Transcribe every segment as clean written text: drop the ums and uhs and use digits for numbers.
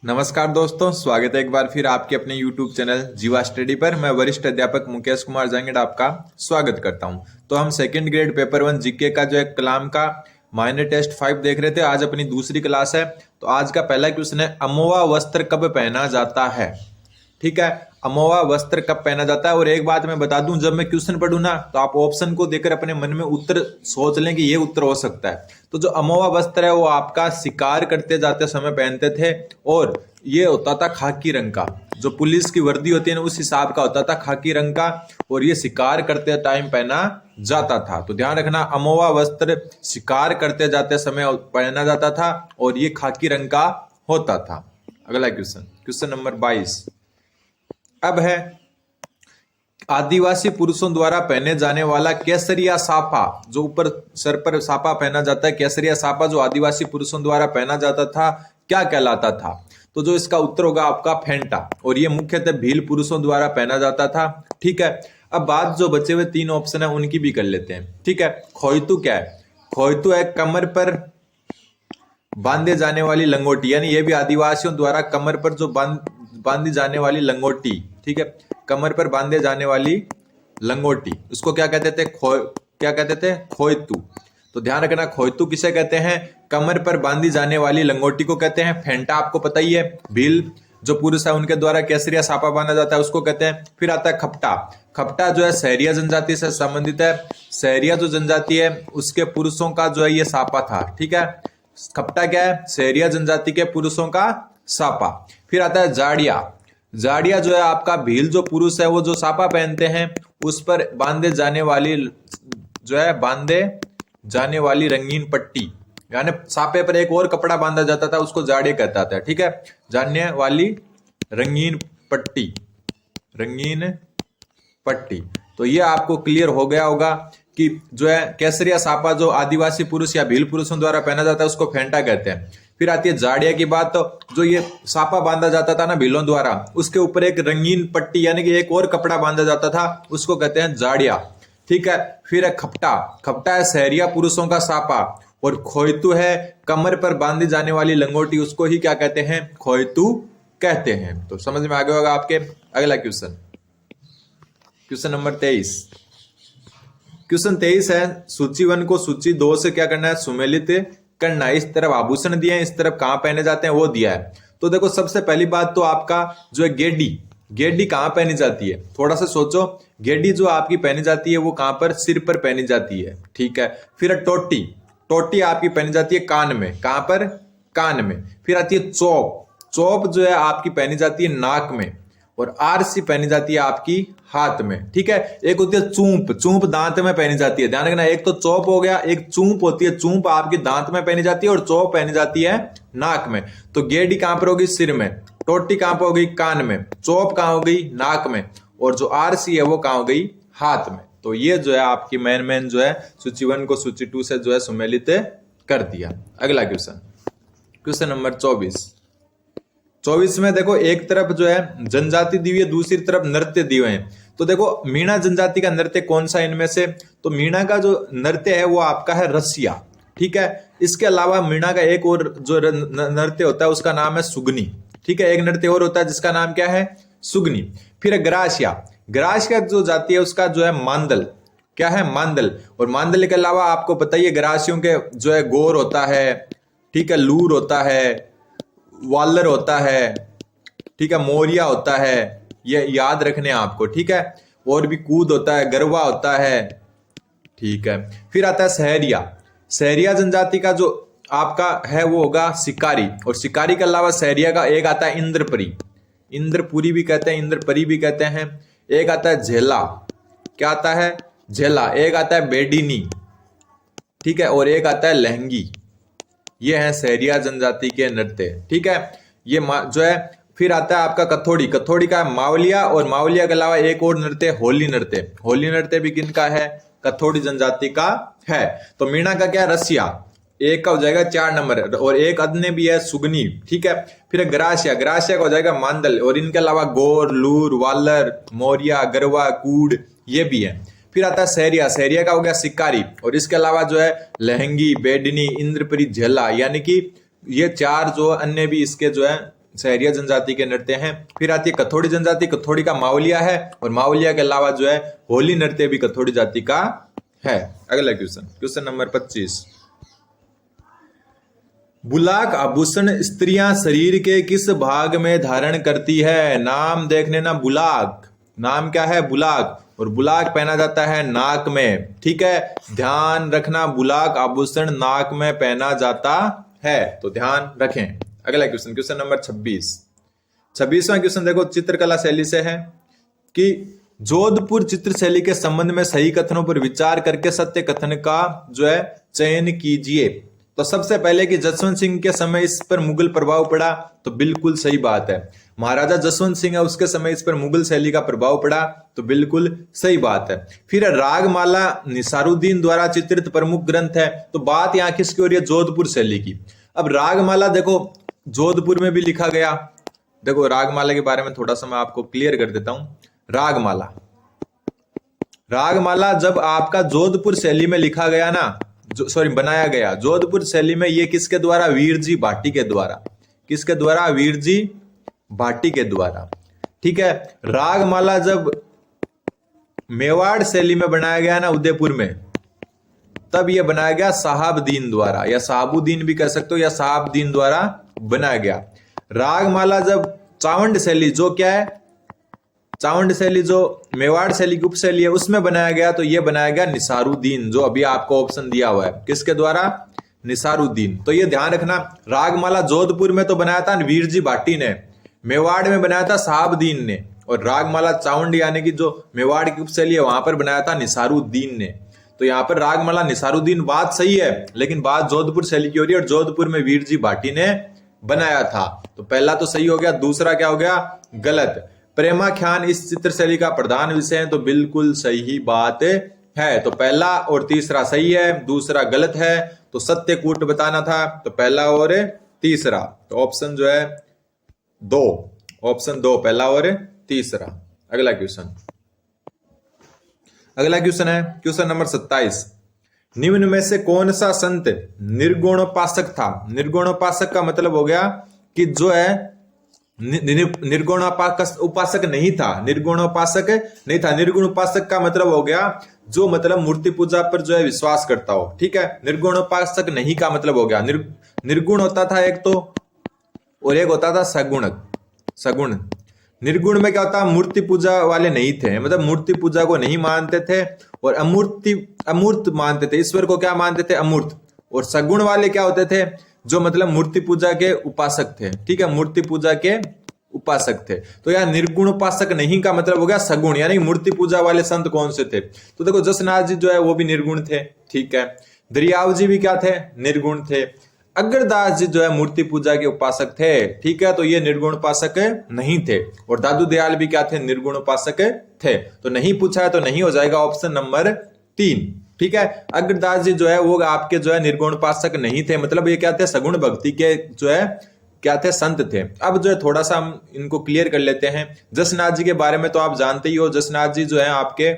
नमस्कार दोस्तों, स्वागत है एक बार फिर आपके अपने YouTube चैनल जीवा स्टडी पर। मैं वरिष्ठ अध्यापक मुकेश कुमार जांगड़ आपका स्वागत करता हूं। तो हम सेकंड ग्रेड पेपर 1 जीके का जो है कलाम का माइनर टेस्ट 5 देख रहे थे। आज अपनी दूसरी क्लास है। तो आज का पहला क्वेश्चन है, अमोवा वस्त्र कब पहना जाता है। ठीक है, अमोवा वस्त्र कब पहना जाता है। और एक बात मैं बता दूं, जब मैं क्वेश्चन पढ़ूं ना तो आप ऑप्शन को देखकर अपने मन में उत्तर सोच लें कि ये उत्तर हो सकता है। तो जो अमोवा वस्त्र है वो आपका शिकार करते जाते समय पहनते थे, और ये होता था खाकी रंग का। जो पुलिस की वर्दी होती है ना उस हिसाब का होता था, खाकी रंग का, और ये शिकार करते टाइम पहना जाता था। तो ध्यान रखना, अमोवा वस्त्र शिकार करते जाते समय पहना जाता था और ये खाकी रंग का होता था। अगला क्वेश्चन, क्वेश्चन नंबर 22 अब है, आदिवासी पुरुषों द्वारा पहने जाने वाला केसरिया साफा, जो ऊपर सर पर साफा पहना जाता है, केसरिया साफा जो आदिवासी पुरुषों द्वारा पहना जाता था, क्या कहलाता था। तो जो इसका उत्तर होगा आपका फेंटा, और ये मुख्यतः भील पुरुषों द्वारा पहना जाता था। ठीक है, अब बात जो बचे हुए 3 ऑप्शन है उनकी भी कर लेते हैं। ठीक है, खोइतू क्या है। खोइतू है कमर पर बांधे जाने वाली लंगोटी, यानी ये भी आदिवासियों द्वारा कमर पर जो बांधी जाने वाली लंगोटी। ठीक है, कमर पर बांधे जाने वाली लंगोटी, उसको क्या कहते थे, क्या कहते थे, खोइतू। तो ध्यान रखना, खोइतू किसे कहते हैं, कमर पर बांधी जाने वाली लंगोटी को कहते हैं। फेंटा आपको पता ही है, भील जो पुरुष है उनके द्वारा केसरिया साफा बांधा जाता है उसको कहते हैं। फिर आता है खपटा। खपटा जो है सहरिया जनजाति से संबंधित है। सहरिया जो जनजाति है उसके पुरुषों का जो है ये साफा था। ठीक है, खपटा क्या है, सहरिया जनजाति के पुरुषों का साफा। फिर आता है जाड़िया। जाड़िया जो है आपका भील जो पुरुष है वो जो साफा पहनते हैं उस पर बांधे जाने वाली जो है बांधे जाने वाली रंगीन पट्टी, यानी साफे पर एक और कपड़ा बांधा जाता था उसको जाड़िया कहता था। ठीक है, जानने वाली रंगीन पट्टी, रंगीन पट्टी। तो ये आपको क्लियर हो गया होगा कि जो है केसरिया साफा जो आदिवासी पुरुष या भील पुरुषों द्वारा पहना जाता है उसको फेंटा कहते हैं। फिर आती है जाड़िया की बात। तो जो ये साफा बांधा जाता था ना भीलों द्वारा, उसके ऊपर एक रंगीन पट्टी यानी कि एक और कपड़ा बांधा जाता था उसको कहते हैं जाड़िया। ठीक है, फिर है खपटा। खपटा है सहरिया पुरुषों का साफा, और खोइतू है कमर पर बांधी जाने वाली लंगोटी, उसको ही क्या कहते हैं, खोइतू कहते हैं। तो समझ में आ गया होगा आपके। अगला क्वेश्चन, क्वेश्चन नंबर 23। क्वेश्चन 23 है, सूची 1 को सूची 2 से क्या करना है, सुमेलित करना है। इस तरफ आभूषण दिए हैं, इस तरफ कहां पहने जाते हैं वो दिया है। तो देखो सबसे पहली बात तो आपका जो है गेडी, गेडी कहां पहनी जाती है, थोड़ा सा सोचो। गेडी जो आपकी पहनी जाती है वो कहां पर, सिर पर पहनी जाती है। ठीक है, फिर टोटी। टोटी आपकी पहनी जाती है कान में, कहां पर, कान में। फिर आती है चौप। चौप जो है आपकी पहनी जाती है नाक में, और आरसी पहनी जाती है आपकी हाथ में। ठीक है, एक होती है चूंप। चूंप दांत में पहनी जाती है। ध्यान रखना, एक तो चौप हो गया, एक चूंप होती है। चूंप आपकी दांत में पहनी जाती है और चौप पहनी जाती है नाक में। तो गेडी कहां पर होगी, सिर में। टोटी कहां पर होगी, कान में। चौप कहां हो गई, नाक में। और जो आरसी है वो कहां हो गई, हाथ में। तो ये जो है आपकी मेन जो है सूची 1 को सूची 2 से जो है सुमेलित कर दिया। अगला क्वेश्चन, क्वेश्चन नंबर 24। 24 में देखो, एक तरफ जो है जनजाति दी हुई है, दूसरी तरफ नृत्य दिए हैं। तो देखो मीणा जनजाति का नृत्य कौन सा इनमें से, तो मीणा का जो नृत्य है वो आपका है रसिया। ठीक है, इसके अलावा मीणा का एक और जो नृत्य होता है उसका नाम है सुगनी। ठीक है, एक नृत्य और होता है जिसका नाम क्या है, सुगनी। फिर ग्रासिया। ग्रासिया जो जाति है उसका जो है मांदल, क्या है, मांदल। और मांदल के अलावा आपको पता ही है ग्रासियों के जो है गोर होता है, ठीक है, लूर होता है, वालर होता है, ठीक है, मोरिया होता है, ये याद रखने आपको। ठीक है, और भी कूद होता है, गरवा होता है। ठीक है, फिर आता है सहरिया। सहरिया जनजाति का जो आपका है वो होगा शिकारी, और शिकारी के अलावा सहरिया का एक आता है इंद्रपरी। इंद्रपुरी भी कहते हैं, इंद्रपरी भी कहते हैं। एक आता है झेला, क्या आता है, झेला। एक आता है बेडीनी, ठीक है, और एक आता है लहंगी। ये है सहरिया जनजाति के नृत्य। ठीक है, ये जो है। फिर आता है आपका कथोड़ी। कथोड़ी का मावलिया, और मावलिया के अलावा एक और नृत्य होली नृत्य। होली नृत्य भी किनका है, कथोड़ी जनजाति का है। तो मीणा का क्या, रसिया। एक का हो जाएगा 4 नंबर, और एक अन्य भी है सुगनी। ठीक है, फिर ग्रासिया। ग्रासिया का हो जाएगा मांदल, और इनके अलावा गोर, लूर, वालर, मोरिया, गरवा, कूड़ ये भी है। फिर आता है सहरिया। सहरिया का हो गया शिकारी, और इसके अलावा जो है लहंगी, बेडनी, इंद्रपरी, झेला, यानी कि ये 4 जो अन्य भी इसके जो है सहरिया जनजाति के नृत्य हैं। फिर आती है कथोड़ी जनजाति, कथोड़ी का मावलिया है, और मावलिया के अलावा जो है होली नृत्य भी कथोड़ी जाति का है। अगला क्वेश्चन, क्वेश्चन नंबर 25। बुलाक आभूषण स्त्रियां शरीर के किस भाग में धारण करती है? नाम देखने ना, बुलाक, नाम क्या है? बुलाक, और बुलाक पहना जाता है नाक में। ठीक है, ध्यान रखना, बुलाक आभूषण नाक में पहना जाता है, तो ध्यान रखें। अगला क्वेश्चन, क्वेश्चन नंबर 26। 26वां क्वेश्चन देखो, चित्रकला शैली से है कि जोधपुर चित्र शैली के संबंध में सही कथनों पर विचार करके सत्य कथन का जो है चयन कीजिए। तो सबसे पहले कि जसवंत सिंह के समय इस पर मुगल प्रभाव पड़ा, तो बिल्कुल सही बात है। महाराजा जसवंत सिंह है, उसके समय इस पर मुगल शैली का प्रभाव पड़ा, तो बिल्कुल सही बात है। फिर रागमाला निसारुद्दीन द्वारा चित्रित प्रमुख ग्रंथ है, तो बात यहाँ किसकी हो रही है? जोधपुर शैली की। अब रागमाला देखो जोधपुर में भी लिखा गया। देखो रागमाला के बारे में थोड़ा सा मैं आपको क्लियर कर देता हूं। रागमाला, रागमाला जब आपका जोधपुर शैली में लिखा गया ना, बनाया गया जोधपुर शैली में, ये किसके द्वारा? वीरजी भाटी के द्वारा। किसके द्वारा? वीरजी भाटी के द्वारा। ठीक है, रागमाला जब मेवाड़ शैली में बनाया गया ना उदयपुर में, तब यह बनाया गया साहबदीन द्वारा, या साहबुद्दीन भी कह सकते हो, या साहबदीन द्वारा बनाया गया। रागमाला जब चावंड शैली, जो क्या है? चावंड शैली जो मेवाड़ शैली की उपशैली है, उसमें बनाया गया, तो यह बनाया गया निसारुद्दीन, जो अभी आपको ऑप्शन दिया हुआ है। किसके द्वारा? निसारुद्दीन। तो ये ध्यान रखना, रागमाला जोधपुर में तो बनाया था वीरजी भाटी ने, मेवाड़ में बनाया था साहबदीन ने, और रागमाला चावंड यानी कि जो मेवाड़ की उपशैली है वहां पर बनाया था निसारुद्दीन ने। तो यहाँ पर रागमाला निसारुद्दीन, बात सही है, लेकिन बात जोधपुर शैली की हो रही है, और जोधपुर में वीरजी भाटी ने बनाया था। तो पहला तो सही हो गया, दूसरा क्या हो गया? गलत। प्रेमाख्यान इस चित्र शैली का प्रधान विषय है, तो बिल्कुल सही बात है। तो पहला और तीसरा सही है, दूसरा गलत है। तो सत्यकूट बताना था, तो पहला और तीसरा, तो ऑप्शन जो है 2, ऑप्शन 2 पहला और तीसरा। अगला क्वेश्चन, अगला क्वेश्चन है क्वेश्चन नंबर 27। निम्न में से कौन सा संत निर्गुणोपासक था? निर्गुणोपासक का मतलब हो गया कि जो है निर्गुण उपासक नहीं था, निर्गुण उपासक नहीं था। निर्गुण उपासक का मतलब हो गया जो मतलब मूर्ति पूजा पर जो है विश्वास करता हो। ठीक है, निर्गुण उपासक नहीं का मतलब हो गया निर्गुण होता था एक तो, और एक होता था सगुण। सगुण, निर्गुण में क्या होता? मूर्ति पूजा वाले नहीं थे, मतलब मूर्ति पूजा को नहीं मानते थे, और अमूर्त मानते थे। ईश्वर को क्या मानते थे? अमूर्त। और सगुण वाले क्या होते थे? जो मतलब मूर्ति पूजा के उपासक थे। ठीक है, मूर्ति पूजा के उपासक थे। तो यार निर्गुण उपासक नहीं का मतलब हो गया सगुण, यानी मूर्ति पूजा वाले संत कौन से थे? तो देखो जसनाथ जी जो है वो भी निर्गुण थे। ठीक है, दरियाव जी भी क्या थे? निर्गुण थे। अग्रदास जी जो है मूर्ति पूजा के उपासक थे। ठीक है, तो ये निर्गुण उपासक नहीं थे। और दादू दयाल भी क्या थे? निर्गुण उपासक थे। तो नहीं पूछा है तो नहीं हो जाएगा ऑप्शन नंबर 3। ठीक है, अग्रदास जी जो है वो आपके जो है निर्गुण उपासक नहीं थे, मतलब ये क्या थे? सगुण भक्ति के जो है क्या थे? संत थे। अब जो है थोड़ा सा हम इनको क्लियर कर लेते हैं। जसनाथ जी के बारे में तो आप जानते ही हो। जसनाथ जी जो है आपके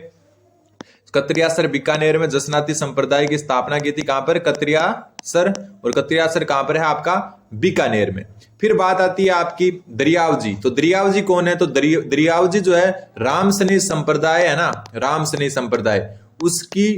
कतरियासर बीकानेर में जसनाती संप्रदाय की स्थापना की थी। कहां पर? कतरियासर। और कतरियासर कहां पर है? आपका बीकानेर में। फिर बात आती है आपकी दरियाव जी। तो दरियाव जी कौन है? तो दरियाव जी जो है रामसनी संप्रदाय है ना, रामसनी संप्रदाय, उसकी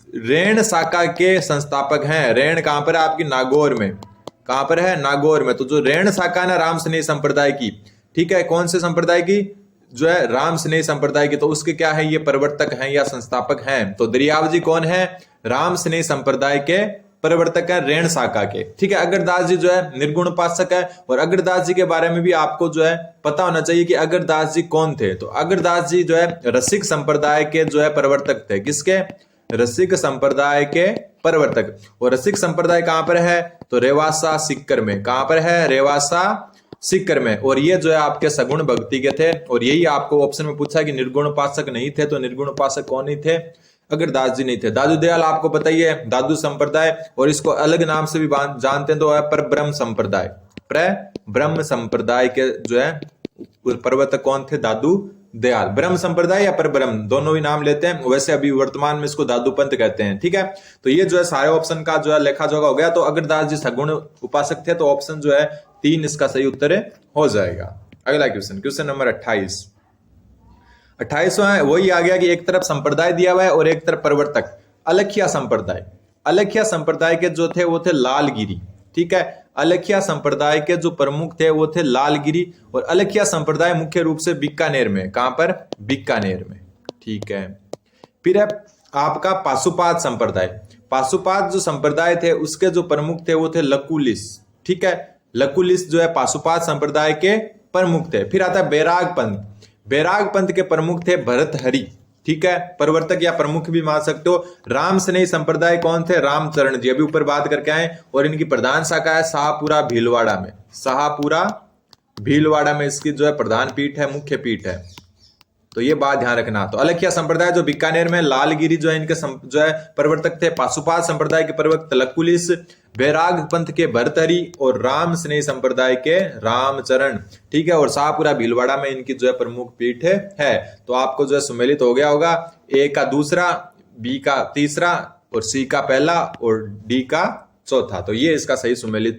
रेण शाखा के संस्थापक हैं। रेण कहां पर है? आपकी नागौर में। कहां पर है? नागौर में। तो जो रेण शाखा है ना रामसनी संप्रदाय की, ठीक है, कौन से संप्रदाय की? जो है रामसनेही संप्रदाय की। तो उसके क्या है? ये प्रवर्तक हैं या संस्थापक हैं। तो दरियाव जी कौन है? रामसनेही संप्रदाय के प्रवर्तक है, रेण शाखा के। ठीक है, अग्रदास जी जो है निर्गुण उपासक है। और अग्रदास जी के बारे में भी आपको जो है पता होना चाहिए कि अग्रदास जी कौन थे। तो अग्रदास जी जो है रसिक संप्रदाय के जो है प्रवर्तक थे। किसके? रसिक संप्रदाय के प्रवर्तक। और रसिक संप्रदाय कहां पर है? तो रेवासा सीकर में। कहां पर है? रेवासा सीकर में। और ये जो है आपके सगुण भक्ति के थे। और यही आपको ऑप्शन में पूछा कि निर्गुण उपासक नहीं थे, तो निर्गुण उपासक कौन नहीं थे? अग्रदास जी नहीं थे। दादू दयाल आपको पता ही है, दादू संप्रदाय, और इसको अलग नाम से भी जानते हैं, तो है पर ब्रह्म संप्रदाय। पर ब्रह्म संप्रदाय के जो है प्रवर्तक कौन थे? दादू दयाल। ब्रह्म संप्रदाय या परब्रह्म दोनों ही नाम लेते हैं, वैसे अभी वर्तमान में इसको दादू पंथ कहते हैं। ठीक है, तो ये जो है सारे ऑप्शन का जो है लेखा जोखा हो गया। तो अग्रदास जी सगुण उपासक थे, तो ऑप्शन जो है 3 इसका सही उत्तर हो जाएगा। अगला क्वेश्चन, क्वेश्चन नंबर 28वां है, वही आ गया कि एक तरफ संप्रदाय दिया हुआ है और एक तरफ प्रवर्तक। अलख्या संप्रदाय, अलख्या संप्रदाय के जो थे वो थे लालगिरी। ठीक है, अलख्या संप्रदाय के जो प्रमुख थे वो थे लालगिरी, और अलख्या संप्रदाय मुख्य रूप से बीकानेर में, कहां पर, बीकानेर में। ठीक है, फिर है आपका पाशुपात संप्रदाय। पाशुपात जो संप्रदाय थे उसके जो प्रमुख थे वो थे लकुलिस। ठीक है, लकुलिस जो है पाशुपात संप्रदाय के प्रमुख थे। फिर आता है बैराग पंथ। बैराग पंथ के प्रमुख थे भरतहरि। ठीक है, प्रवर्तक या प्रमुख भी मान सकते हो। राम स्नेही संप्रदाय कौन थे, रामचरण जी, अभी ऊपर बात करके आए। और इनकी प्रधान शाखा है शाहपुरा भीलवाड़ा में, शाहपुरा भीलवाड़ा में इसकी जो है प्रधान पीठ है, मुख्य पीठ है। तो ये बात ध्यान रखना। तो अलख्या संप्रदाय जो बीकानेर में, लालगिरी जो है इनके जो है प्रवर्तक थे, पाशुपात संप्रदाय के प्रवर्तक लकुलिस, बैराग पंथ के भरतहरि और राम स्नेही संप्रदाय के रामचरण। ठीक है, और शाहपुरा भीलवाड़ा में इनकी जो है प्रमुख पीठ है। तो आपको जो है सुमेलित हो गया होगा, ए का दूसरा, बी का तीसरा और सी का पहला और डी का चौथा। तो ये इसका सही सुमेलित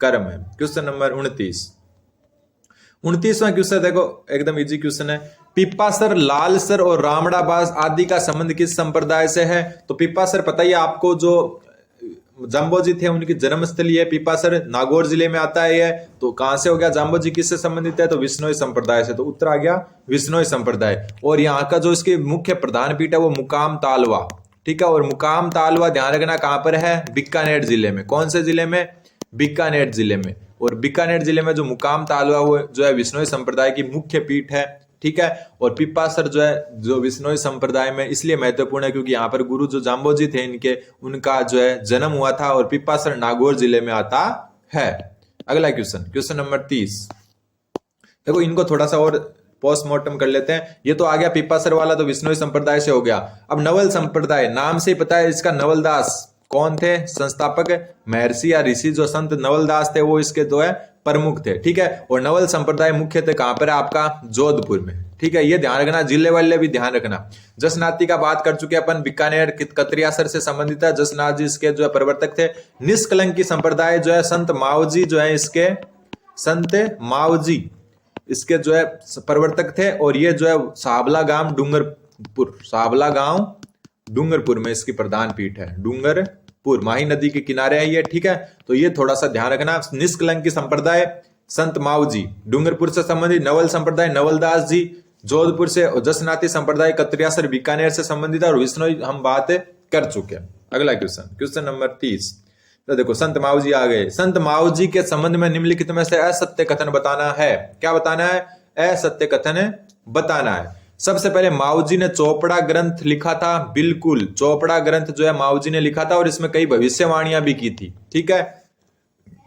क्रम है। क्वेश्चन नंबर 29वां क्वेश्चन देखो, एकदम इजी क्वेश्चन है। पिप्पासर, लालसर और रामड़ाबास आदि का संबंध किस संप्रदाय से है? तो पिप्पासर पता ही आपको, जो जाम्बोजी थे उनकी जन्मस्थली है पिप्पासर, नागौर जिले में आता है ये। तो कहां से हो गया, जाम्बोजी किससे संबंधित है, तो विश्नोई संप्रदाय से। तो उत्तर आ गया विश्नोई संप्रदाय। और यहाँ का जो इसकी मुख्य प्रधान पीठ है वो मुकाम तालवा। ठीक है, और मुकाम तालवा ध्यान रखना कहां पर है, बीकानेर जिले में। कौन से जिले में, बीकानेर जिले में। और बीकानेर जिले में जो मुकाम तालवा वो जो है विश्नोई संप्रदाय की मुख्य पीठ है। ठीक है, और पिप्पासर जो है जो विश्नोई संप्रदाय में इसलिए महत्वपूर्ण है क्योंकि यहाँ पर गुरु जो जाम्बोजी थे इनके, उनका जो है जन्म हुआ था, और पिप्पासर नागौर जिले में आता है। अगला क्वेश्चन, क्वेश्चन नंबर 30। देखो इनको थोड़ा सा और पोस्टमार्टम कर लेते हैं। ये तो आ गया पिप्पासर वाला, तो विश्नोई संप्रदाय से हो गया। अब नवल संप्रदाय, नाम से ही पता है इसका, नवलदास कौन थे संस्थापक, महर्षि या ऋषि जो संत नवलदास थे वो इसके जो है प्रमुख थे। ठीक है, और नवल संप्रदाय मुख्य थे कहां पर है, आपका जोधपुर में। ठीक है, ये ध्यान रखना, जिले वाले भी ध्यान रखना। जसनाथी का बात कर चुके अपन, बीकानेर कतरियासर से संबंधित है। जसनाथ जी इसके जो है प्रवर्तक थे। निष्कलंकी संप्रदाय जो है संत मावजी जो है इसके, संत मावजी इसके जो है प्रवर्तक थे। और ये जो है साबला गांव डूंगरपुर, साबला गांव डूंगरपुर में इसकी प्रधान पीठ है। डूंगरपुर माही नदी के किनारे है ये। ठीक है, तो ये थोड़ा सा ध्यान रखना। निष्कलंकी संप्रदाय संत मावजी डूंगरपुर से संबंधित, नवल संप्रदाय नवलदास जी जोधपुर से, और जसनाथी संप्रदाय कतरियासर बीकानेर से संबंधित है, और विश्नोई हम बात कर चुके हैं। अगला क्वेश्चन, क्वेश्चन नंबर 30। तो देखो संत मावजी आ गए। संत मावजी के संबंध में निम्नलिखित में से असत्य कथन बताना है। क्या बताना है, असत्य कथन बताना है। सबसे पहले मावजी ने चोपड़ा ग्रंथ लिखा था, बिल्कुल चोपड़ा ग्रंथ जो है मावजी ने लिखा था, और इसमें कई भविष्यवाणियां भी की थी। ठीक है,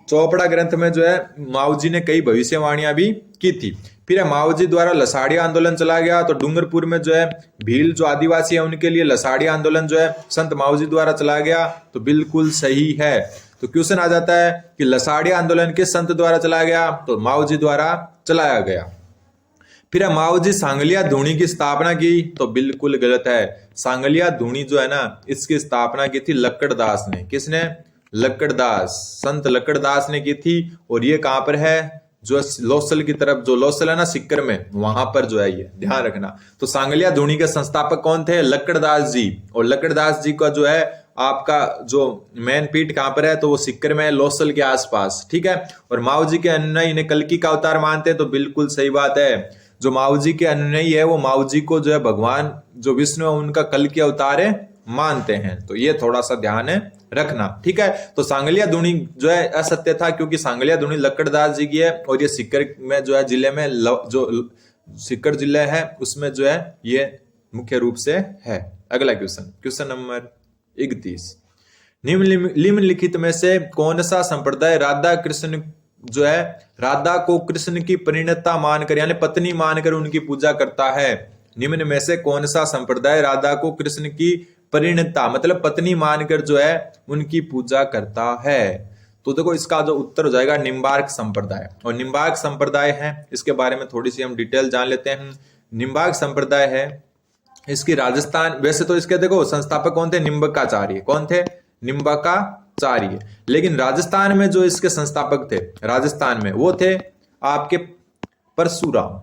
चोपड़ा ग्रंथ में जो है मावजी ने कई भविष्यवाणियां भी की थी। फिर मावजी द्वारा लसाड़ी आंदोलन चला गया, तो डूंगरपुर में जो है भील जो आदिवासी है उनके लिए लसाड़ी आंदोलन जो है संत मावजी द्वारा चला गया, तो बिल्कुल सही है। तो क्वेश्चन आ जाता है कि लसाड़ी आंदोलन किस संत द्वारा चलाया गया, तो मावजी द्वारा चलाया गया। फिर मावजी सांगलिया धूनी की स्थापना की, तो बिल्कुल गलत है। सांगलिया धूनी जो है ना, इसकी स्थापना की थी लक्कड़दास ने। किसने, लक्कड़दास, संत लक्कड़दास ने की थी। और ये कहां पर है, जो लोसल की तरफ, जो लोसल है ना सिक्कर में, वहां पर जो है ये ध्यान रखना। तो सांगलिया धूनी के संस्थापक कौन थे, लक्कड़दास जी। और लक्कड़दास जी का जो है आपका जो मेन पीठ कहां पर है, तो वो सिक्कर में है, लोसल के आसपास। ठीक है, और मावजी के अनुयायी इन्हें कल्कि का अवतार मानते हैं, तो बिल्कुल सही बात है। जो मावजी के अनुयायी है वो मावजी को जो है भगवान जो विष्णु है उनका कल्कि अवतार मानते हैं। तो ये थोड़ा सा ध्यान रखना। ठीक है, तो सांगलिया धूनी जो है असत्य था, क्योंकि सांगलिया धूनी लक्कड़दास जी की है, और ये सिक्कर में जो है जिले में, जो सिक्कर जिले है उसमें जो है ये मुख्य रूप से है। अगला क्वेश्चन, क्वेश्चन नंबर 31। निम्नलिखित में से कौन सा संप्रदाय राधा कृष्ण जो है, राधा को कृष्ण की परिणता मानकर यानी पत्नी मानकर उनकी पूजा करता है? निम्न में से कौन सा संप्रदाय राधा को कृष्ण की परिणता मतलब पत्नी मानकर जो है उनकी पूजा करता है? तो देखो इसका जो उत्तर हो जाएगा निम्बार्क संप्रदाय। और निम्बार्क संप्रदाय है, इसके बारे में थोड़ी सी हम डिटेल जान लेते हैं। निम्बार्क संप्रदाय है, इसकी राजस्थान, वैसे तो इसके देखो संस्थापक कौन थे, निम्बकाचार्य। कौन थे, निम्बकाचार्य। लेकिन राजस्थान में जो इसके संस्थापक थे राजस्थान में, वो थे आपके परशुराम,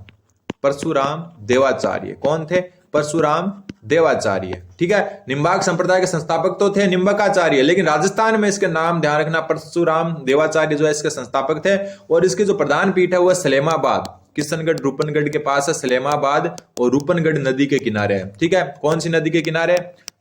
परशुराम देवाचार्य। कौन थे, परशुराम देवाचार्य। ठीक है, निम्बार्क संप्रदाय के संस्थापक तो थे निम्बकाचार्य, लेकिन राजस्थान में इसके नाम ध्यान रखना, परशुराम देवाचार्य जो है इसके संस्थापक थे। और इसकी जो प्रधान पीठ है वो सलेमाबाद, किशनगढ़ रूपनगढ़ के पास है सलेमाबाद, और रूपनगढ़ नदी के किनारे है। ठीक है, कौन सी नदी के किनारे,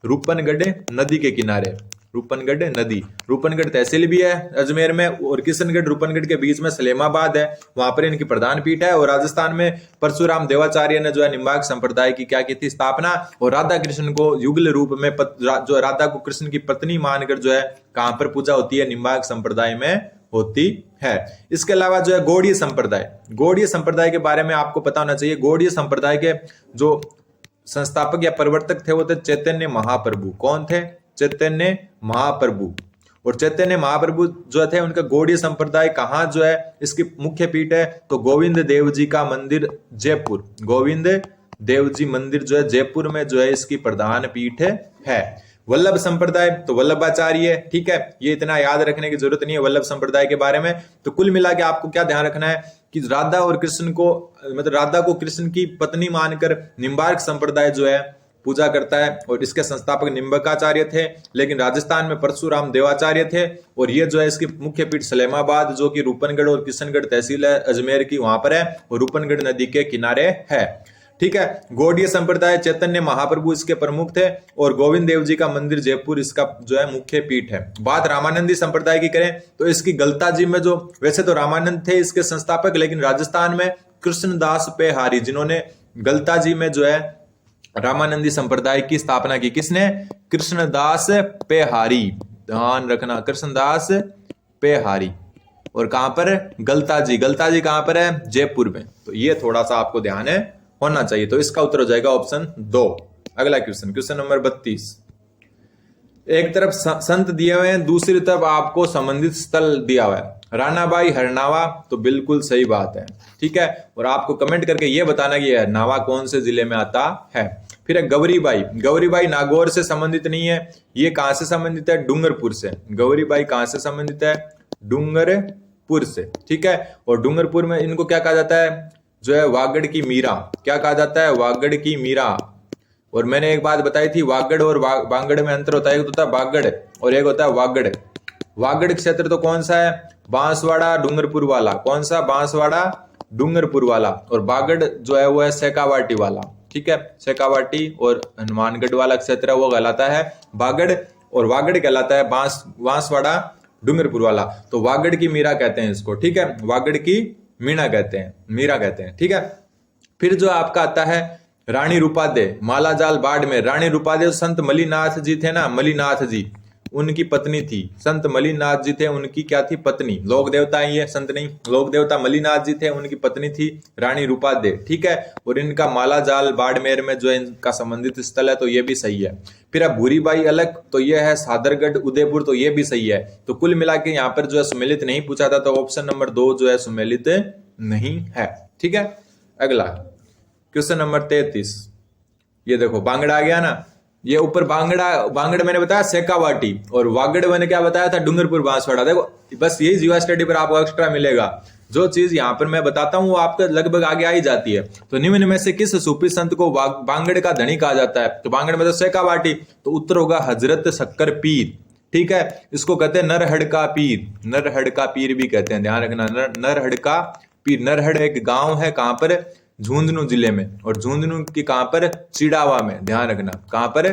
रूपनगढ़ नदी के किनारे, रूपनगढ़ नदी। रूपनगढ़ तहसील भी है अजमेर में, और किशनगढ़ रूपनगढ़ के बीच में सलेमाबाद है, वहां पर इनकी प्रधान पीठ है। और राजस्थान में परशुराम देवाचार्य ने जो है निम्बार्क संप्रदाय की क्या की थी, स्थापना। और राधा कृष्ण को युगल रूप में जो राधा को कृष्ण की पत्नी मानकर जो है कहां पर पूजा होती है, निम्बार्क संप्रदाय में होती है। इसके अलावा जो है गौड़ीय संप्रदाय, गौड़ीय संप्रदाय के बारे में आपको पता होना चाहिए। गौड़ीय संप्रदाय के जो संस्थापक या प्रवर्तक थे वो थे चैतन्य महाप्रभु। कौन थे, चैतन्य महाप्रभु। और चैतन्य महाप्रभु जो थे उनका गौड़ीय संप्रदाय कहाँ जो है इसकी मुख्य पीठ है, तो गोविंद देव जी का मंदिर जयपुर, गोविंद देव जी मंदिर जो है जयपुर में जो है इसकी प्रधान पीठ है। वल्लभ संप्रदाय, तो वल्लभाचार्य। ठीक है, ये इतना याद रखने की जरूरत नहीं है वल्लभ संप्रदाय के बारे में। तो कुल मिला के आपको क्या ध्यान रखना है कि राधा और कृष्ण को, मतलब राधा को कृष्ण की पत्नी मानकर निम्बार्क संप्रदाय जो है पूजा करता है। और इसके संस्थापक निम्बकाचार्य थे, लेकिन राजस्थान में परशुराम देवाचार्य थे। और ये जो है इसकी मुख्य पीठ सलेमाबाद, जो कि रूपनगढ़ और किशनगढ़ तहसील है अजमेर की, वहां पर है, और रूपनगढ़ नदी के किनारे है। ठीक है, गौड़ीय संप्रदाय चैतन्य महाप्रभु इसके प्रमुख थे, और गोविंद देव जी का मंदिर जयपुर इसका जो है मुख्य पीठ है। बात रामानंदी संप्रदाय की करें तो इसकी गलता जी में जो, वैसे तो रामानंद थे इसके संस्थापक, लेकिन राजस्थान में कृष्णदास पेहारी, जिन्होंने गलता जी में जो है रामानंदी संप्रदाय की स्थापना की। किसने, कृष्णदास पेहारी, ध्यान रखना, कृष्णदास पेहारी। और कहां पर, गलता जी, गलता जी कहां पर है, जयपुर में। तो ये थोड़ा सा आपको ध्यान है होना चाहिए। तो इसका उत्तर हो जाएगा ऑप्शन 2। अगला क्वेश्चन, क्वेश्चन नंबर 32। एक तरफ संत दिए हुए हैं, दूसरी तरफ आपको संबंधित स्थल दिया हुआ है। रानाबाई हरनावा, तो बिल्कुल सही बात है। ठीक है, और आपको कमेंट करके ये बताना कि हरनावा कौन से जिले में आता है। फिर है गौरीबाई, गौरीबाई नागौर से संबंधित नहीं है, ये कहां से संबंधित है, डूंगरपुर से। गौरीबाई कहां से संबंधित है, डूंगरपुर से। ठीक है, और डूंगरपुर में इनको क्या कहा जाता है, जो है वागड़ की मीरा, क्या कहा जाता है, वागड़ की मीरा। और मैंने एक बात बताई थी, वागड़ और बांगड़ में अंतर होता है, एक होता है बागड़ और एक होता है वागड़। वागड़ क्षेत्र तो कौन सा है, बांसवाड़ा डूंगरपुर वाला। कौन सा, बांसवाड़ा डूंगरपुर वाला। और बागड़ जो है वो है शेखावाटी वाला। ठीक है, शेखावाटी और हनुमानगढ़ वाला क्षेत्र वो कहलाता है बागड़, और वागड़ कहलाता है बांसवाड़ा डूंगरपुर वाला। तो वागड़ की मीरा कहते हैं इसको। ठीक है, वागड़ की मीणा कहते हैं, मीरा कहते हैं। ठीक है, फिर जो आपका आता है रानी रूपादे, मालाजाल बाड़मेर। रानी रूपादे संत मलिनाथ जी थे ना, मलिनाथ जी उनकी पत्नी थी। संत मलिनाथ जी थे, उनकी क्या थी, पत्नी। लोक देवता है ये, संत नहीं, लोक देवता मलिनाथ जी थे, उनकी पत्नी थी रानी रूपादे। ठीक है, और इनका मालाजाल बाड़मेर में जो है इनका संबंधित स्थल है, तो ये भी सही है। फिर अब भूरीबाई अलग, तो ये है सादरगढ़ उदयपुर, तो ये भी सही है। तो कुल मिला के यहाँ पर जो है सुमेलित नहीं पूछा था, तो ऑप्शन नंबर 2 जो है सुमेलित नहीं है। ठीक है, अगला क्वेश्चन नंबर 33। ये देखो बांगड़ा आ गया ना, ये ऊपर बांगड़ मैंने बताया शेखावाटी, और वागड़ मैंने क्या बताया था, डूंगरपुर बांसवाड़ा। देखो बस यही जीवा स्टडी पर आपको एक्स्ट्रा मिलेगा। जो चीज यहाँ पर मैं बताता हूँ वो आपका लगभग आगे आ ही जाती है। तो निम्न में से किस सूफी संत को बांगड़ का धनी कहा जाता है, तो बांगड़ में तो शेखावाटी, तो उत्तर होगा हजरत शक्कर पीर। ठीक है, इसको कहते हैं नरहड़ का पीर, नरहड़ का पीर भी कहते हैं, ध्यान रखना, नरहड़ का पीर। नरहड़ एक गांव है, कहां पर, झुंझुनू जिले में, और झुंझुनू की कहां पर, चिड़ावा में। ध्यान रखना, कहां पर,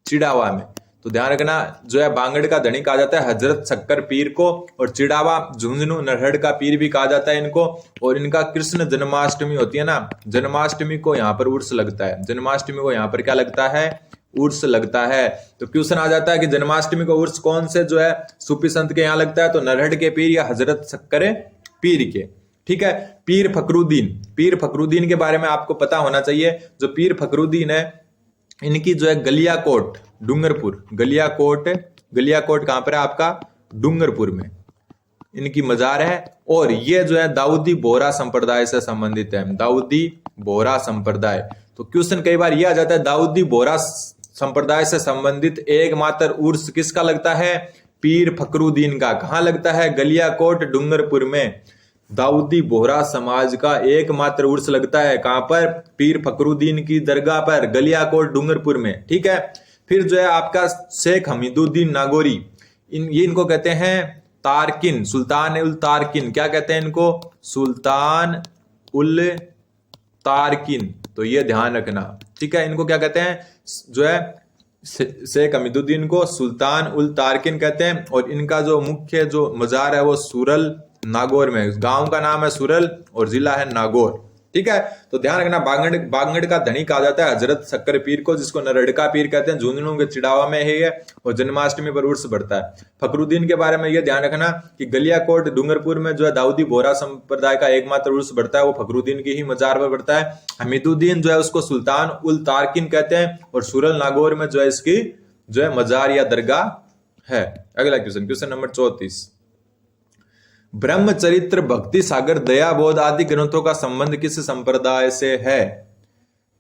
चिड़ावा में। तो ध्यान रखना, जो है बांगड़ का धनी कहा जाता है हजरत शक्कर पीर को, और चिड़ावा झुंझुनू नरहड़ का पीर भी कहा जाता है इनको। और इनका कृष्ण जन्माष्टमी होती है ना, जन्माष्टमी को यहाँ पर उर्स लगता है, जन्माष्टमी को यहाँ पर क्या लगता है, उर्स लगता है। तो क्वेश्चन आ जाता है कि जन्माष्टमी को उर्स कौन से जो है सूफी संत के यहाँ लगता है, तो नरहड़ के पीर या हजरत शक्कर पीर के। ठीक है, पीर फकरुद्दीन, पीर फकरुद्दीन के बारे में आपको पता होना चाहिए। जो पीर फकरुद्दीन है, इनकी जो है गलियाकोट डूंगरपुर, गलियाकोट कहां पर है आपका, डूंगरपुर में इनकी मजार है। और ये जो है दाऊदी बोहरा संप्रदाय से संबंधित है, दाऊदी बोहरा संप्रदाय। तो क्वेश्चन कई बार ये आ जाता है, दाऊदी बोहरा संप्रदाय से संबंधित एकमात्र उर्स किसका लगता है? पीर फकरुद्दीन का। कहां लगता है? गलियाकोट डूंगरपुर में दाऊदी बोहरा समाज का एकमात्र उर्स लगता है। कहां पर? पीर फकरुद्दीन की दरगाह पर, गलियाकोट डूंगरपुर में। ठीक है। फिर जो है आपका शेख हमीदुद्दीन नागौरी, इनको कहते हैं तारकिन, सुल्तान उल तारकिन। क्या कहते हैं इनको? सुल्तान उल तारकिन। तो ये ध्यान रखना। ठीक है। इनको क्या कहते हैं? जो है शेख हमीदुद्दीन को सुल्तान उल तारकिन कहते हैं। और इनका जो मुख्य जो मजार है वो सुरल नागौर में, गांव का नाम है सुरल और जिला है नागौर। ठीक है। तो ध्यान रखना, बागड़ का धनी कहा जाता है हजरत शक्कर पीर को, जिसको नरड़का पीर कहते हैं। झुंझुनू के चिड़ावा में है ये, और जन्माष्टमी पर उर्स बढ़ता है। फकरुद्दीन के बारे में यह ध्यान रखना कि गलियाकोट डूंगरपुर में जो है दाऊदी बोहरा संप्रदाय का एकमात्र उर्स बढ़ता है, वो फकरुद्दीन की ही मजार पर बढ़ता है। हमीदुद्दीन जो है उसको सुल्तान उल तारकिन कहते हैं, और सुरल नागौर में जो है इसकी जो है मजार या दरगाह है। अगला क्वेश्चन, क्वेश्चन नंबर 34। ब्रह्मचरित्र, भक्ति सागर, दया बोध आदि ग्रंथों का संबंध किस संप्रदाय से है?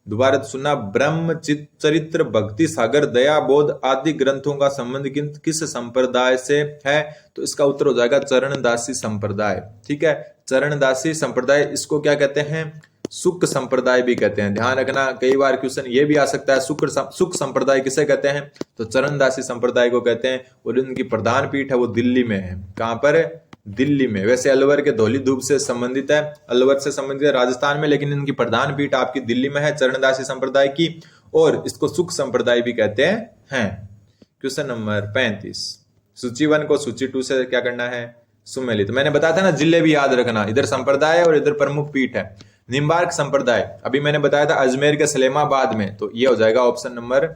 दोबारा सुनना, ब्रह्मचरित्र, भक्ति सागर, दया बोध आदि ग्रंथों का संबंध किस संप्रदाय से है? तो इसका उत्तर हो जाएगा चरणदासी संप्रदाय। ठीक है। चरणदासी संप्रदाय, इसको क्या कहते हैं? सुख संप्रदाय भी कहते हैं। ध्यान रखना, कई बार क्वेश्चन ये भी आ सकता है, सुख संप्रदाय किसे कहते हैं? तो चरणदासी संप्रदाय को कहते हैं। और इनकी प्रधान पीठ है वो दिल्ली में है। कहां पर? दिल्ली में। वैसे अलवर के धौली धूप से संबंधित है, अलवर से संबंधित है राजस्थान में, लेकिन इनकी प्रधान पीठ आपकी दिल्ली में है, चरणदासी संप्रदाय की। और इसको सुख संप्रदाय भी कहते हैं। Question number 35। सूची 1 को सूची 2 से क्या करना है? सुमेलित। मैंने बताया था ना, जिले भी याद रखना, इधर संप्रदाय और इधर प्रमुख पीठ है। निम्बार्क संप्रदाय अभी मैंने बताया था अजमेर के सलेमाबाद में, तो ये हो जाएगा ऑप्शन नंबर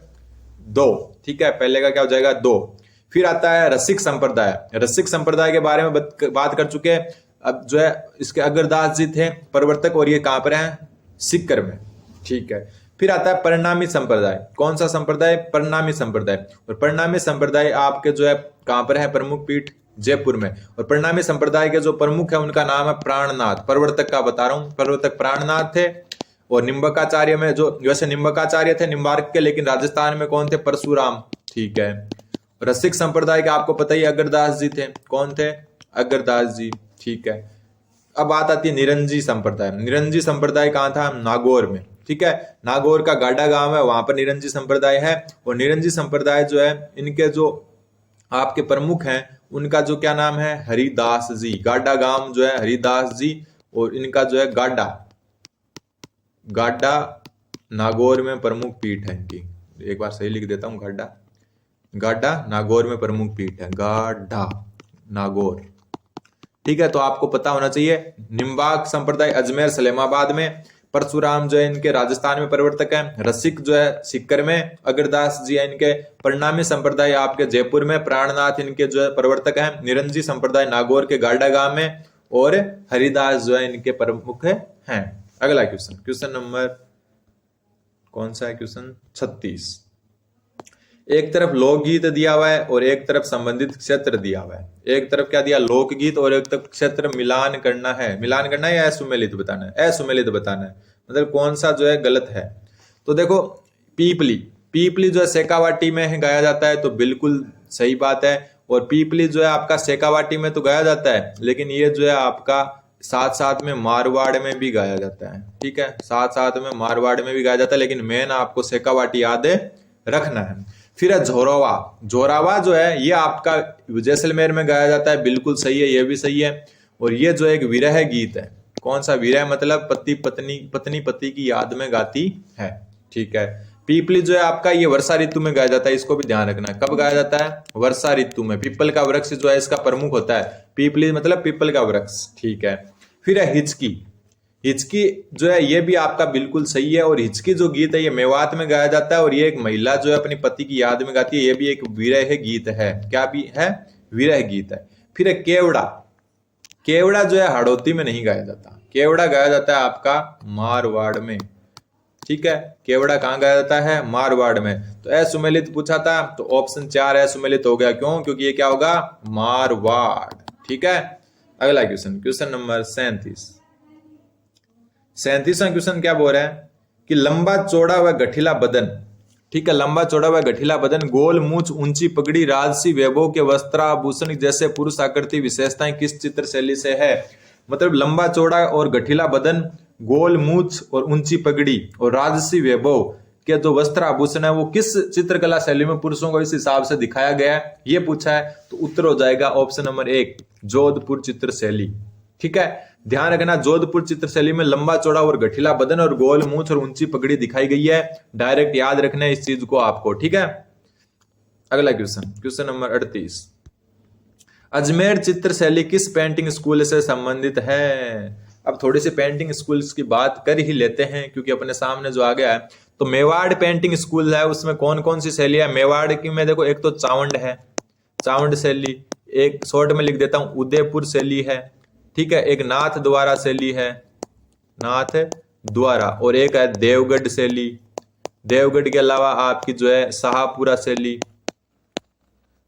2। ठीक है। पहले का क्या हो जाएगा? 2। फिर आता है रसिक संप्रदाय। रसिक संप्रदाय के बारे में बात कर चुके हैं। अब जो है इसके अगरदास जी थे प्रवर्तक, और ये कहां पर है? सीकर में। ठीक है। फिर आता है परिणामी संप्रदाय। कौन सा संप्रदाय? परिणामी संप्रदाय। और परिणामी संप्रदाय आपके जो है कहां पर है? प्रमुख पीठ जयपुर में। और परिणामी संप्रदाय के जो प्रमुख है उनका नाम है प्राणनाथ। प्रवर्तक का बता रहा हूं, प्रवर्तक प्राणनाथ थे। और निम्बकाचार्य में जो, वैसे निम्बकाचार्य थे निम्बार्क के, लेकिन राजस्थान में कौन थे? परशुराम। ठीक है। रसिक संप्रदाय के आपको पता ही अगरदास जी थे। कौन थे? अगरदास जी। ठीक है। अब बात आती है निरंजी संप्रदाय। निरंजी संप्रदाय कहां था? नागौर में। ठीक है। नागौर का गाडा गांव है, वहां पर निरंजी संप्रदाय है। और निरंजी संप्रदाय जो है, इनके जो आपके प्रमुख हैं उनका जो क्या नाम है? हरिदास जी। गाडा गांव जो है हरिदास जी, और इनका जो है गाडा नागौर में प्रमुख पीठ है इनकी। एक बार सही लिख देता हूं, गाडा नागौर में प्रमुख पीठ है, गाडा नागौर। ठीक है। तो आपको पता होना चाहिए। निम्बार्क संप्रदाय अजमेर सलेमाबाद में, परशुराम जो है इनके राजस्थान में प्रवर्तक है, रसिक जो है सीकर में, अगरदास जी है इनके, परिणामी संप्रदाय आपके जयपुर में, प्राणनाथ इनके जो है प्रवर्तक है, निरंजी संप्रदाय नागौर के गाडा गांव में, और हरिदास जो है इनके प्रमुख हैं। अगला क्वेश्चन, क्वेश्चन नंबर कौन सा है? क्वेश्चन 36। एक तरफ लोकगीत दिया हुआ है और एक तरफ संबंधित क्षेत्र दिया हुआ है। एक तरफ क्या दिया? लोकगीत, और एक तरफ क्षेत्र मिलान करना है। मिलान करना है या असुमेलित बताना है? असुमेलित बताना है। मतलब कौन सा जो है गलत है। तो देखो, पीपली जो है शेखावाटी में गाया जाता है, तो बिल्कुल सही बात है। और पीपली जो है आपका शेखावाटी में तो गाया जाता है, लेकिन ये जो है आपका साथ साथ में मारवाड़ में भी गाया जाता है। ठीक है। साथ साथ में मारवाड़ में भी गाया जाता है, लेकिन मेन आपको शेखावाटी याद रखना है। फिर है झोरावा। झोरावा जो है ये आपका जैसलमेर में गाया जाता है, बिल्कुल सही है, ये भी सही है। और ये जो एक विरह गीत है। कौन सा विरह? मतलब पत्नी पति की याद में गाती है। ठीक है। पीपली जो है आपका ये वर्षा ऋतु में गाया जाता है, इसको भी ध्यान रखना है। कब गाया जाता है? वर्षा ऋतु में। पीपल का वृक्ष जो है इसका प्रमुख होता है। पीपली मतलब पीपल का वृक्ष। ठीक है। फिर है हिचकी। हिचकी जो है ये भी आपका बिल्कुल सही है। और हिचकी जो गीत है ये मेवात में गाया जाता है, और ये एक महिला जो है अपनी पति की याद में गाती है। ये भी एक विरह गीत है। क्या भी है? विरह गीत है। फिर है केवड़ा। केवड़ा जो है हाड़ौती में नहीं गाया जाता, केवड़ा गाया जाता है आपका मारवाड़ में। ठीक है। केवड़ा कहाँ गाया जाता है? मारवाड़ में। तो असुमेलित पूछा था, तो ऑप्शन 4 असुमेलित हो गया। क्यों? क्योंकि ये क्या होगा? मारवाड़। ठीक है। अगला क्वेश्चन, क्वेश्चन नंबर 37। 37वां क्वेश्चन क्या बोल रहा है? कि लंबा चौड़ा व गठीला बदन, ठीक है, लंबा चौड़ा व गठीला बदन, गोल मूछ, ऊंची पगड़ी, राजसी वैभव के वस्त्राभूषण जैसे पुरुष आकृति विशेषताएं किस चित्र शैली से है। मतलब लंबा चौड़ा और गठीला बदन, गोल मूछ और ऊंची पगड़ी और राजसी वैभव के जो वस्त्र आभूषण है वो किस चित्रकला शैली में पुरुषों को इस हिसाब से दिखाया गया है, ये पूछा है। तो उत्तर हो जाएगा ऑप्शन नंबर 1, जोधपुर चित्र शैली। ठीक है, ध्यान रखना, जोधपुर चित्र शैली में लंबा चौड़ा और गठीला बदन और गोल मूछ और ऊंची पगड़ी दिखाई गई है। डायरेक्ट याद रखना है इस चीज को आपको। ठीक है, अगला क्वेश्चन, क्वेश्चन नंबर 38, अजमेर चित्र शैली किस पेंटिंग स्कूल से संबंधित है। अब थोड़ी सी पेंटिंग स्कूल्स की बात कर ही लेते हैं क्योंकि अपने सामने जो आ गया है। तो मेवाड़ पेंटिंग स्कूल है, उसमें कौन कौन सी शैली है मेवाड़ की में, देखो एक तो चावंड है, चावंड शैली, एक शॉर्ट में लिख देता हूं उदयपुर शैली है, ठीक है, एक नाथ द्वारा शैली है, नाथ द्वारा, और एक है देवगढ़ शैली। देवगढ़ के अलावा आपकी जो है शाहपुरा शैली।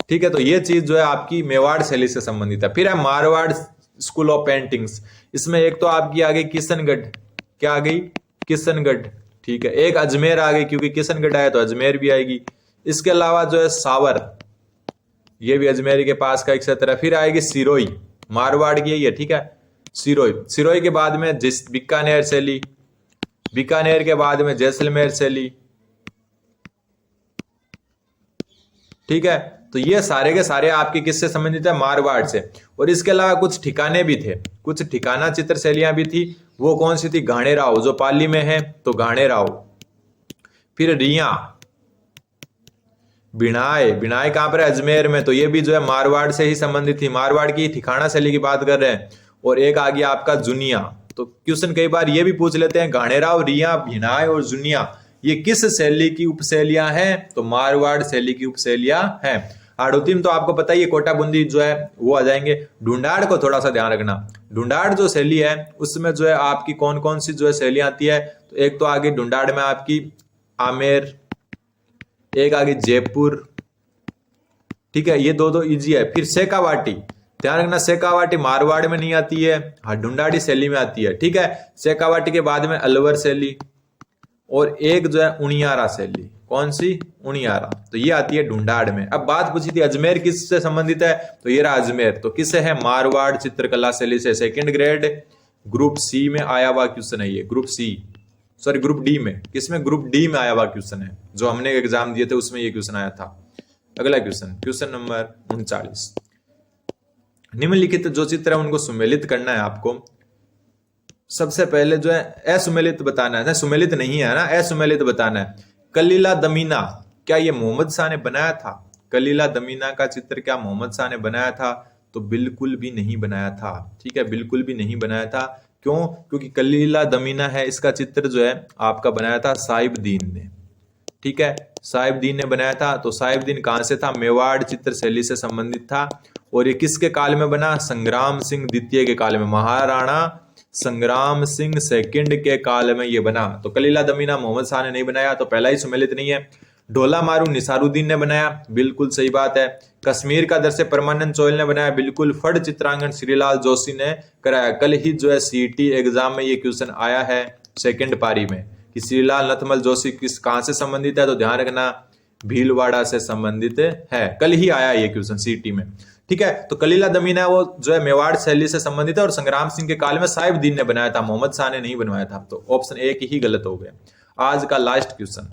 ठीक है, तो ये चीज जो है आपकी मेवाड़ शैली से संबंधित है। फिर है मारवाड़ स्कूल ऑफ पेंटिंग्स, इसमें एक तो आपकी आ गई किशनगढ़, क्या आ गई, किशनगढ़। ठीक है, एक अजमेर आ गई क्योंकि किशनगढ़ आया तो अजमेर भी आएगी। इसके अलावा जो है सावर, ये भी अजमेर के पास का एक क्षेत्र है। फिर आएगी सिरोही, मारवाड़ की है, ठीक है, सिरोही। सिरोही के बाद में बीकानेर शैली, बीकानेर के बाद में जैसलमेर शैली। ठीक है, तो ये सारे के सारे आपके किससे संबंधित है, मारवाड़ से। और इसके अलावा कुछ ठिकाने भी थे, कुछ ठिकाना चित्र शैलियां भी थी। वो कौन सी थी, घाणे राव जो पाली में है, तो घाणे राव। फिर रिया, बिनाय, बिनाय कहां पर है, अजमेर में, तो ये भी जो है मारवाड़ से ही संबंधित थी, मारवाड़ की ठिकाना शैली की बात कर रहे हैं। और एक आ गया आपका जुनिया। तो क्वेश्चन कई बार ये भी पूछ लेते हैं, घाणे राव, रिया, बिनाय और जुनिया ये किस शैली की उपशैलियां हैं, तो मारवाड़ शैली की उपशैलियां हैं। हाड़ौती में तो आपको पता ही है, कोटा बूंदी जो है वो आ जाएंगे। ढूंढाड़ को थोड़ा सा ध्यान रखना, ढूंढाड़ जो शैली है उसमें जो है आपकी कौन कौन सी जो है शैलियां आती है। तो एक तो आगे ढूंढाड़ में आपकी आमेर, एक आगे जयपुर। ठीक है, ये दो इजी है। फिर शेखावाटी, ध्यान रखना शेखावाटी मारवाड़ में नहीं आती है, हाँ ढूंढाड़ी शैली में आती है। ठीक है, शेखावाटी के बाद में अलवर शैली और एक जो है उनियारा शैली, कौन सी, उनियारा, तो ये आती है ढूंढाड़ में। अब बात पूछी थी अजमेर किससे संबंधित है, तो ये रहा अजमेर, तो किससे है, मारवाड़ चित्रकला शैली से। सेकंड ग्रेड ग्रुप सी में आया हुआ क्वेश्चन है ये, group C, sorry group D में, किसमें, ग्रुप डी में आया हुआ क्वेश्चन है, जो हमने एग्जाम दिए थे उसमें ये क्वेश्चन आया था। अगला क्वेश्चन, क्वेश्चन नंबर 39, निम्नलिखित जो चित्र है उनको सुमेलित करना है आपको। सबसे पहले जो है असुमेलित बताना है, सुमेलित नहीं है ना, असुमेलित बताना है। कलीला दमीना, क्या ये मोहम्मद शाह ने बनाया था। कलीला दमीना का चित्र क्या मोहम्मद शाह ने बनाया था, तो बिल्कुल भी नहीं बनाया था। ठीक है, बिल्कुल भी नहीं बनाया था। क्यों, क्योंकि कलीला दमीना है इसका चित्र जो है आपका बनाया था साहिबदीन ने। ठीक है, साहिबदीन ने बनाया था। तो साहिबदीन कहां से था, मेवाड़ चित्र शैली से संबंधित था। और ये किसके काल में बना, संग्राम सिंह द्वितीय के काल में, महाराणा संग्राम सिंह सेकंड के काल में ये बना। तो कलीला दमीना मोहम्मद शाह ने नहीं बनाया, तो पहला ही सुमेलित नहीं है। ढोला मारू निसारुद्दीन ने बनाया, बिल्कुल सही बात है। कश्मीर का दृश्य परमानंद चोहल ने बनाया, बिल्कुल। फड़ चित्रांकन श्रीलाल जोशी ने कराया। कल ही जो है सीटी एग्जाम में ये क्वेश्चन आया है सेकंड पारी में कि श्रीलाल नथमल जोशी किस कहां से संबंधित है, तो ध्यान रखना भीलवाड़ा से संबंधित है। कल ही आया ये क्वेश्चन सीटी में। ठीक है, तो कलीला दमीना वो जो है मेवाड़ शैली से संबंधित है और संग्राम सिंह के काल में साहिबदीन ने बनाया था, मोहम्मद शाह ने नहीं बनवाया था। तो ऑप्शन एक ही गलत हो गया। आज का लास्ट क्वेश्चन,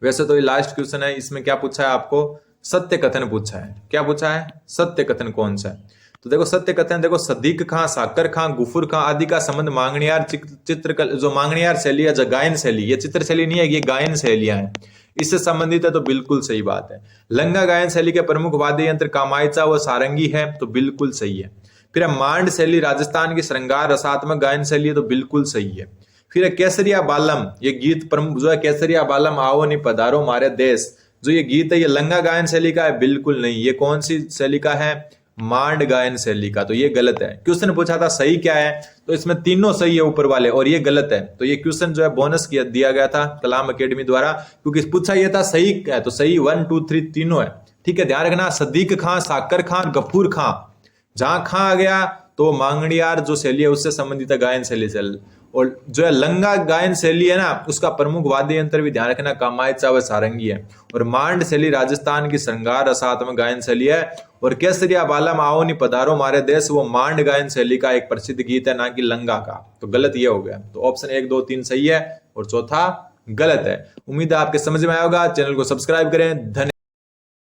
वैसे तो ये लास्ट क्वेश्चन है, इसमें क्या पूछा है आपको, सत्य कथन पूछा है। क्या पूछा है, सत्य कथन कौन सा है। तो देखो सत्य कथन, देखो सदीक खां, साकर खां, गुफुर खां आदि का संबंध मांगणियार चित्र, जो मांगणियार शैली है, जो गायन शैली, ये चित्र शैली नहीं है, ये गायन शैलियां हैं, इससे संबंधित है, तो बिल्कुल सही बात है। लंगा गायन शैली के प्रमुख वाद्य यंत्र कामायचा व सारंगी है, तो बिल्कुल सही है। फिर मांड शैली राजस्थान की श्रृंगार रसात्मक गायन शैली है, तो बिल्कुल सही है। फिर केसरिया बालम, ये गीत प्रमुख जो है केसरिया बालम आओ नि पधारो मारे देश, जो ये गीत है ये लंगा गायन शैली का है, बिल्कुल नहीं। ये कौन सी शैली का है, मांड गायन शैली का, तो ये गलत है। क्वेश्चन पूछा था सही क्या है, तो इसमें तीनों सही है ऊपर वाले, और ये गलत है। तो ये क्वेश्चन जो है बोनस दिया गया था कलाम अकेडमी द्वारा, क्योंकि पूछा यह था सही है, तो सही 1 2 3 तीनों है। ठीक है, ध्यान रखना सदीक खां, साकर खां, गफूर खां, जहां खां आ गया तो मांगणियार जो शैली है उससे संबंधित है गायन शैली से। और जो है लंगा गायन शैली है ना, उसका प्रमुख वाद्य यंत्र भी ध्यान रखना कामायचा व सारंगी है। और मांड शैली राजस्थान की श्रृंगार रसात्मक गायन शैली है। और केसरिया बालम आओ नी पधारो मारे देश, वो मांड गायन शैली का एक प्रसिद्ध गीत है, ना कि लंगा का। तो गलत ये हो गया। तो ऑप्शन 1, 2, 3 सही है और चौथा गलत है। उम्मीद है आपके समझ में आएगा। चैनल को सब्सक्राइब करें। धन्यवाद।